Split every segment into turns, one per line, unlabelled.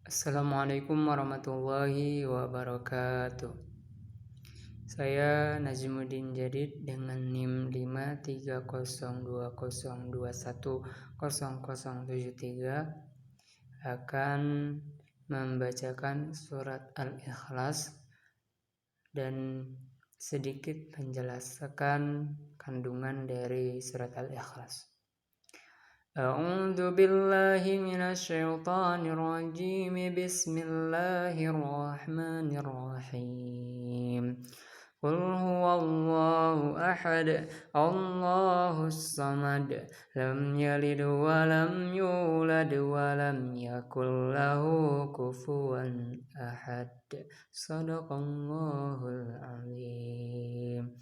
Assalamualaikum warahmatullahi wabarakatuh. Saya Najmuddin Jadid dengan NIM 53020210073 akan membacakan surat Al-Ikhlas dan sedikit menjelaskan kandungan dari surat Al-Ikhlas. A'udzu billahi minasy syaithanir rajim. Bismillahirrahmanirrahim. Qul huwallahu ahad, Allahus samad, lam yalid wa lam yulad wa lam yakul lahu kufuwan ahad. Shadaqallahul azim.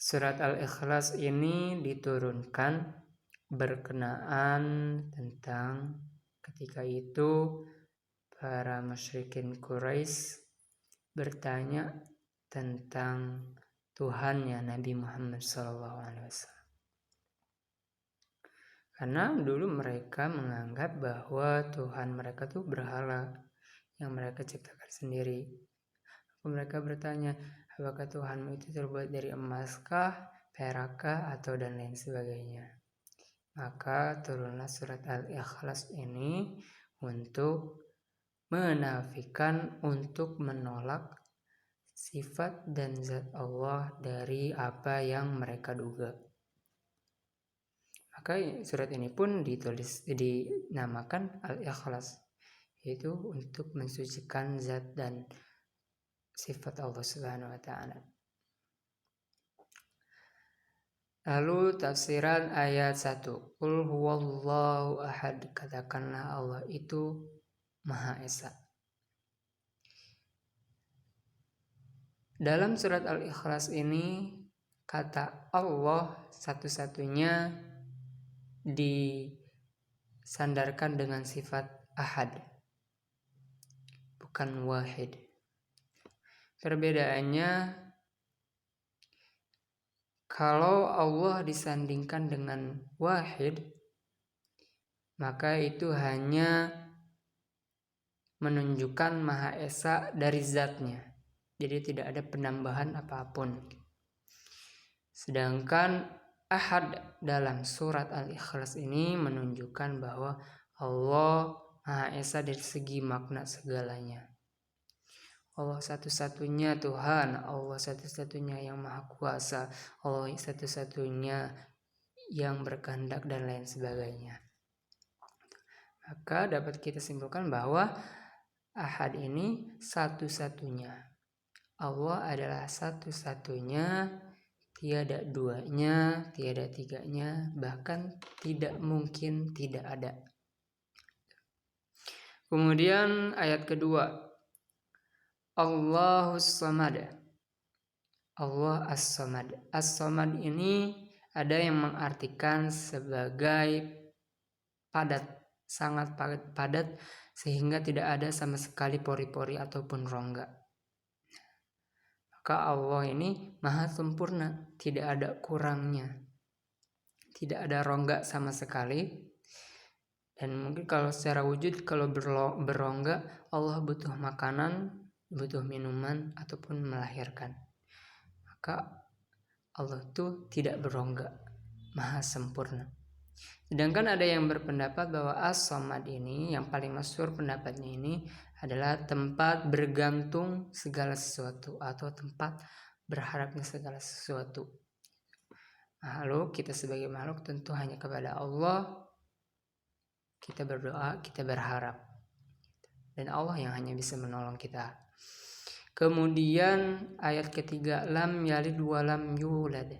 Surat Al-Ikhlas ini diturunkan berkenaan tentang ketika itu para musyrikin Quraisy bertanya tentang Tuhannya Nabi Muhammad SAW. Karena dulu mereka menganggap bahwa Tuhan mereka tuh berhala yang mereka ciptakan sendiri. Mereka bertanya, apakah Tuhanmu itu terbuat dari emaskah, perakkah, atau dan lain sebagainya. Maka turunlah surat Al-Ikhlas ini untuk menafikan, untuk menolak sifat dan zat Allah dari apa yang mereka duga. Maka surat ini pun dinamakan Al-Ikhlas, yaitu untuk mensucikan zat dan sifat Allah Subhanahu wa ta'ala. Lalu tafsiran ayat 1. Qul huwallahu ahad. Katakanlah Allah itu Maha Esa. Dalam surat Al-Ikhlas ini kata Allah satu-satunya disandarkan dengan sifat ahad, bukan wahid. Perbedaannya, kalau Allah disandingkan dengan wahid, maka itu hanya menunjukkan Maha Esa dari zatnya. Jadi tidak ada penambahan apapun. Sedangkan ahad dalam surat Al-Ikhlas ini menunjukkan bahwa Allah Maha Esa dari segi makna segalanya. Allah satu-satunya Tuhan, Allah satu-satunya yang Maha Kuasa, Allah satu-satunya yang berkehendak dan lain sebagainya. Maka dapat kita simpulkan bahwa ahad ini satu-satunya. Allah adalah satu-satunya, tiada duanya, tiada tiganya, bahkan tidak mungkin tidak ada. Kemudian ayat kedua, Allahus samad. Allah as-samad. As-samad ini ada yang mengartikan sebagai padat, sangat padat sehingga tidak ada sama sekali pori-pori ataupun rongga. Maka Allah ini maha sempurna, tidak ada kurangnya, tidak ada rongga sama sekali. Dan mungkin kalau secara wujud, kalau berongga, Allah butuh makanan, butuh minuman, ataupun melahirkan. Maka Allah itu tidak berongga, maha sempurna. Sedangkan ada yang berpendapat bahwa as-samad ini, yang paling masyhur pendapatnya ini, adalah tempat bergantung segala sesuatu atau tempat berharapnya segala sesuatu. Lalu kita sebagai makhluk tentu hanya kepada Allah kita berdoa, kita berharap. Dan Allah yang hanya bisa menolong kita. Kemudian ayat ketiga, lam yalid wa lam yulad.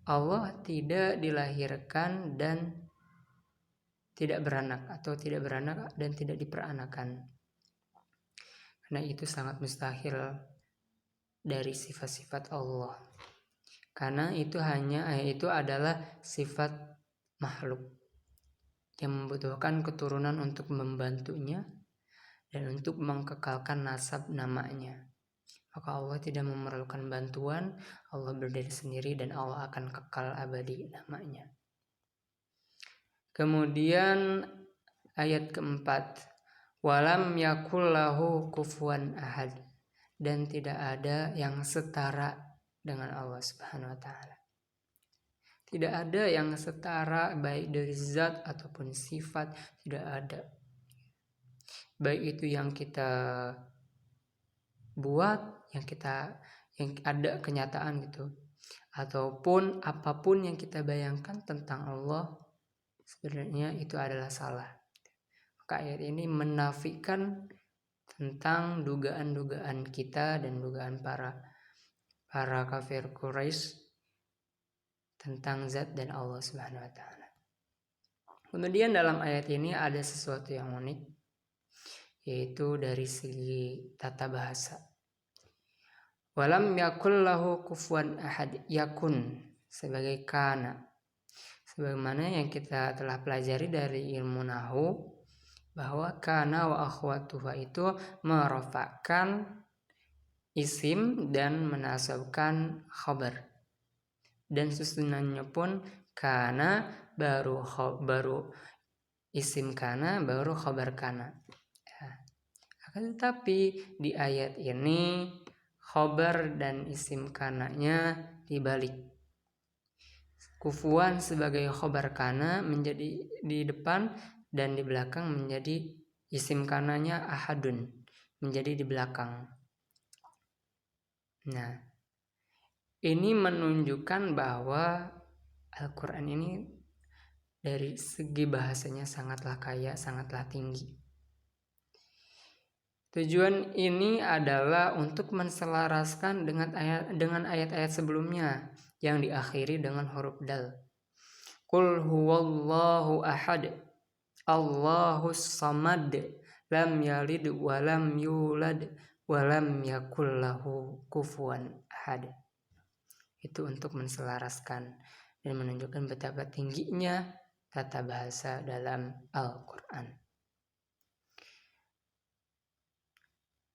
Allah tidak dilahirkan dan tidak beranak, atau tidak beranak dan tidak diperanakan. Karena itu sangat mustahil dari sifat-sifat Allah. Karena itu adalah sifat makhluk yang membutuhkan keturunan untuk membantunya dan untuk mengekalkan nasab namanya. Maka Allah tidak memerlukan bantuan, Allah berdiri sendiri dan Allah akan kekal abadi namanya. Kemudian ayat keempat, walam yakul lahu kufuwan ahad, dan tidak ada yang setara dengan Allah Subhanahu wa taala. Tidak ada yang setara baik dari zat ataupun sifat, tidak ada. Baik itu yang kita buat, yang ada kenyataan gitu, ataupun apapun yang kita bayangkan tentang Allah, sebenarnya itu adalah salah. Maka ayat ini menafikan tentang dugaan-dugaan kita dan dugaan para kafir Quraisy tentang zat dan Allah Subhanahu wa taala. Kemudian dalam ayat ini ada sesuatu yang unik, yaitu dari segi tata bahasa. Walam yakul lahu kufuwan ahad, yakun sebagai kana. Sebagaimana yang kita telah pelajari dari ilmu nahwu, bahwa kana wa akhwatuha itu merofakkan isim dan menasabkan khabar. Dan susunannya pun kana baru isim kana baru khabar kana. Akan tetapi di ayat ini khabar dan isim kananya dibalik. Kufuwan sebagai khabar kana menjadi di depan, dan di belakang menjadi isim kananya ahadun, menjadi di belakang. Nah, ini menunjukkan bahwa Al-Quran ini dari segi bahasanya sangatlah kaya, sangatlah tinggi. Tujuan ini adalah untuk menselaraskan dengan ayat-ayat sebelumnya yang diakhiri dengan huruf dal. Qul huwallahu ahad, Allahus samad, lam yalid wa lam yulad wa lam yakul lahu kufuwan ahad. Itu untuk menselaraskan dan menunjukkan betapa tingginya tata bahasa dalam Al-Quran.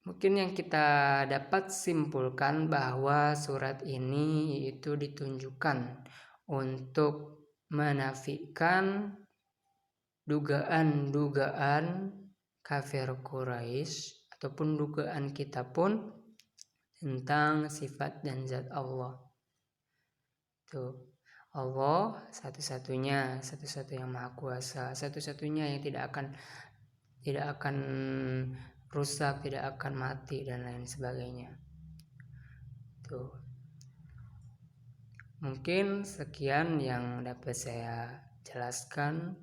Mungkin yang kita dapat simpulkan bahwa surat ini itu ditunjukkan untuk menafikan dugaan-dugaan kafir Quraisy ataupun dugaan kita pun tentang sifat dan zat Allah. Tuh, Allah satu-satunya yang maha kuasa, satu-satunya yang tidak akan rusak, tidak akan mati dan lain sebagainya. Tuh. Mungkin sekian yang dapat saya jelaskan.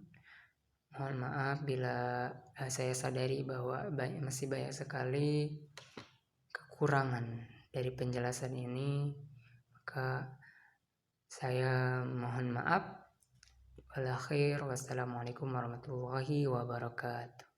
Mohon maaf bila saya sadari bahwa masih banyak sekali kekurangan dari penjelasan ini, maka saya mohon maaf. Wal akhir, wassalamualaikum warahmatullahi wabarakatuh.